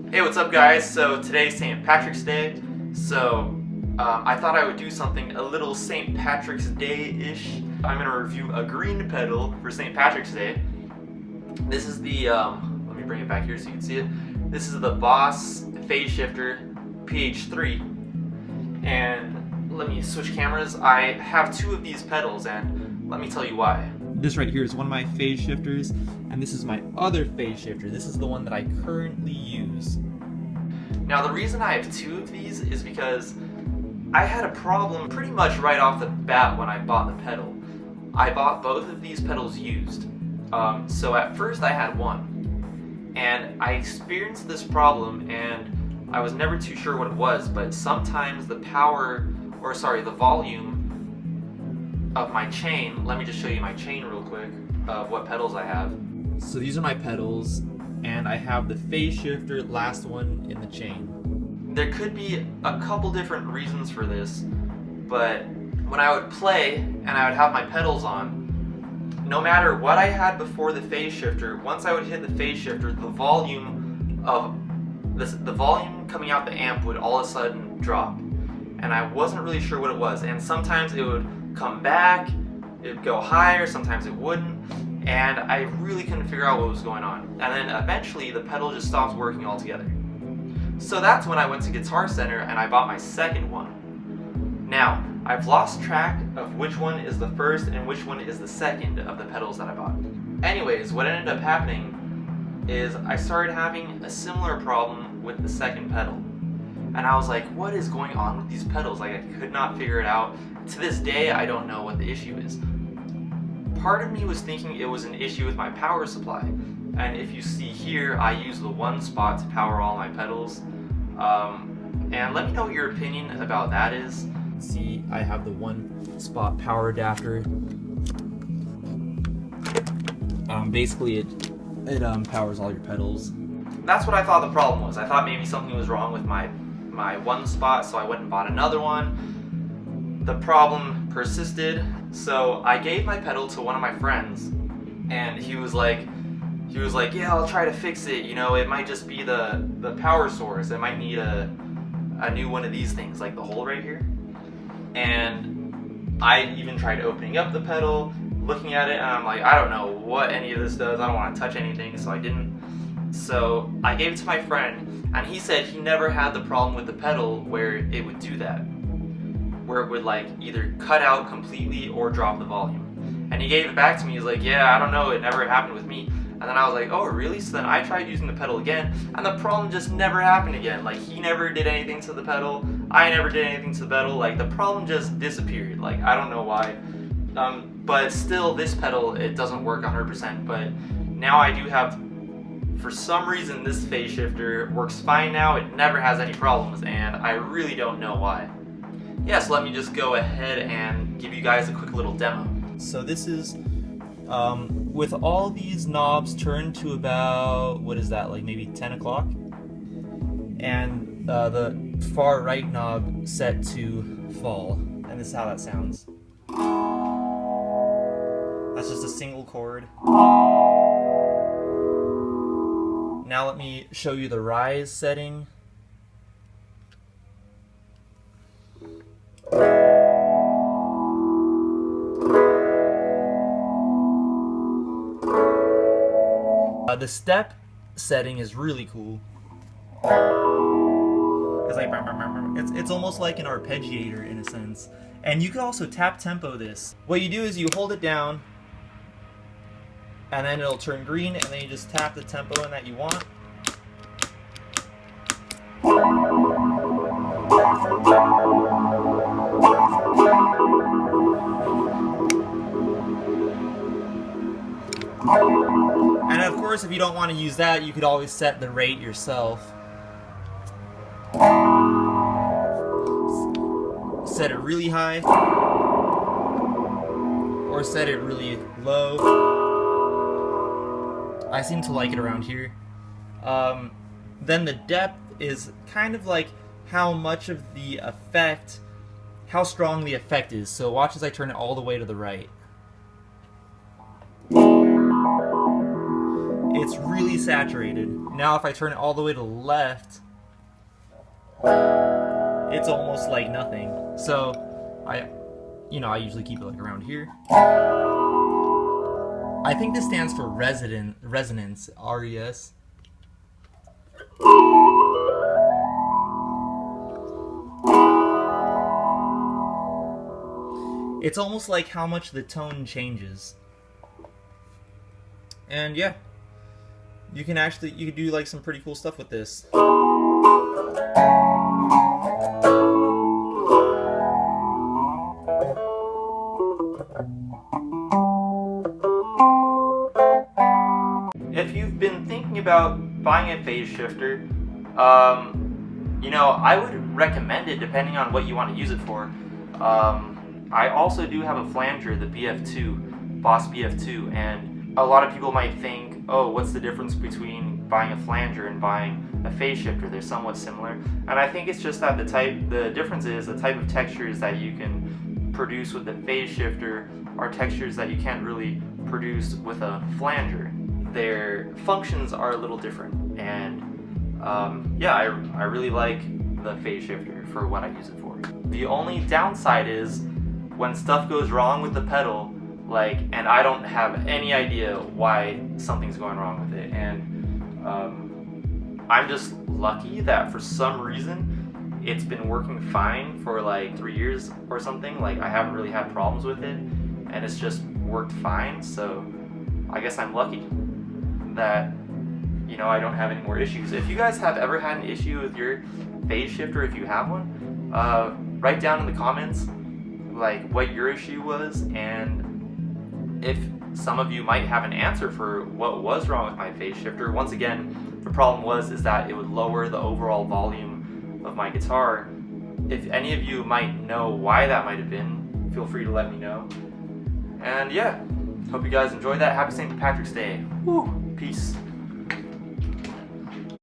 Hey, what's up guys? So today's St. Patrick's Day, so I thought I would do something a little St. Patrick's Day-ish. I'm going to review a green pedal for St. Patrick's Day. This is the, let me bring it back here so you can see it. This is the Boss Phase Shifter PH-3. And let me switch cameras. I have two of these pedals and let me tell you why. This right here is one of my phase shifters, and this is my other phase shifter. This is the one that I currently use. Now the reason I have two of these is because I had a problem pretty much right off the bat when I bought the pedal. I bought both of these pedals used. So at first I had one, and I experienced this problem and I was never too sure what it was, but sometimes the volume of my chain, let me just show you my chain real quick of what pedals I have. So these are my pedals, and I have the phase shifter, last one in the chain. There could be a couple different reasons for this, but when I would play and I would have my pedals on, no matter what I had before the phase shifter, once I would hit the phase shifter, the volume coming out the amp would all of a sudden drop, and I wasn't really sure what it was. And sometimes it would come back, it would go higher, sometimes it wouldn't, and I really couldn't figure out what was going on. And then eventually the pedal just stopped working altogether. So that's when I went to Guitar Center and I bought my second one. Now, I've lost track of which one is the first and which one is the second of the pedals that I bought. Anyways, what ended up happening is I started having a similar problem with the second pedal. And I was like, what is going on with these pedals? Like, I could not figure it out. To this day, I don't know what the issue is. Part of me was thinking it was an issue with my power supply. And if you see here, I use the one spot to power all my pedals. And let me know what your opinion about that is. See, I have the one spot power adapter. Basically, it powers all your pedals. That's what I thought the problem was. I thought maybe something was wrong with my one spot, so I went and bought another one. The problem persisted, so I gave my pedal to one of my friends, and he was like, yeah, I'll try to fix it. You know, it might just be the power source. It might need a new one of these things, like the hole right here. And I even tried opening up the pedal, looking at it, and I'm like, I don't know what any of this does. I don't want to touch anything, so I didn't. So I gave it to my friend, and he said he never had the problem with the pedal where it would do that, where it would like either cut out completely or drop the volume. And he gave it back to me. He's like, yeah, I don't know, it never happened with me. And then I was like, oh really? So then I tried using the pedal again, and the problem just never happened again. Like, he never did anything to the pedal, I never did anything to the pedal. Like, the problem just disappeared. Like, I don't know why. But still, this pedal, it doesn't work 100%, but now I do have, for some reason, this phase shifter works fine now. It never has any problems, and I really don't know why. Yeah, so let me just go ahead and give you guys a quick little demo. So this is, with all these knobs turned to about, what is that, like maybe 10 o'clock? And the far right knob set to fall. And this is how that sounds. That's just a single chord. Now let me show you the rise setting. The step setting is really cool. It's almost like an arpeggiator in a sense. And you can also tap tempo this. What you do is you hold it down, and then it'll turn green, and then you just tap the tempo in that you want. And of course, if you don't want to use that, you could always set the rate yourself. Set it really high, or set it really low. I seem to like it around here. Then the depth is kind of like how much of the effect, how strong the effect is. So watch as I turn it all the way to the right. it's really saturated. Now if I turn it all the way to the left, it's almost like nothing. So I usually keep it like around here. I think this stands for resonance, RES. It's almost like how much the tone changes. And yeah, you can do like some pretty cool stuff with this. If you've been thinking about buying a phase shifter, I would recommend it depending on what you want to use it for. I also do have a flanger, the BF2, Boss BF2, and a lot of people might think, oh, what's the difference between buying a flanger and buying a phase shifter? They're somewhat similar, and I think it's just that the difference is the type of textures that you can produce with the phase shifter are textures that you can't really produce with a flanger. Their functions are a little different, and I really like the phase shifter for what I use it for. The only downside is when stuff goes wrong with the pedal, and I don't have any idea why something's going wrong with it, and I'm just lucky that for some reason it's been working fine for like 3 years or something. I haven't really had problems with it, and it's just worked fine. So I guess I'm lucky that I don't have any more issues. If you guys have ever had an issue with your phase shifter, if you have one, write down in the comments what your issue was, and if some of you might have an answer for what was wrong with my phase shifter. Once again, the problem is that it would lower the overall volume of my guitar. If any of you might know why that might have been, feel free to let me know. And yeah, hope you guys enjoyed that. Happy St. Patrick's Day. Woo! Peace.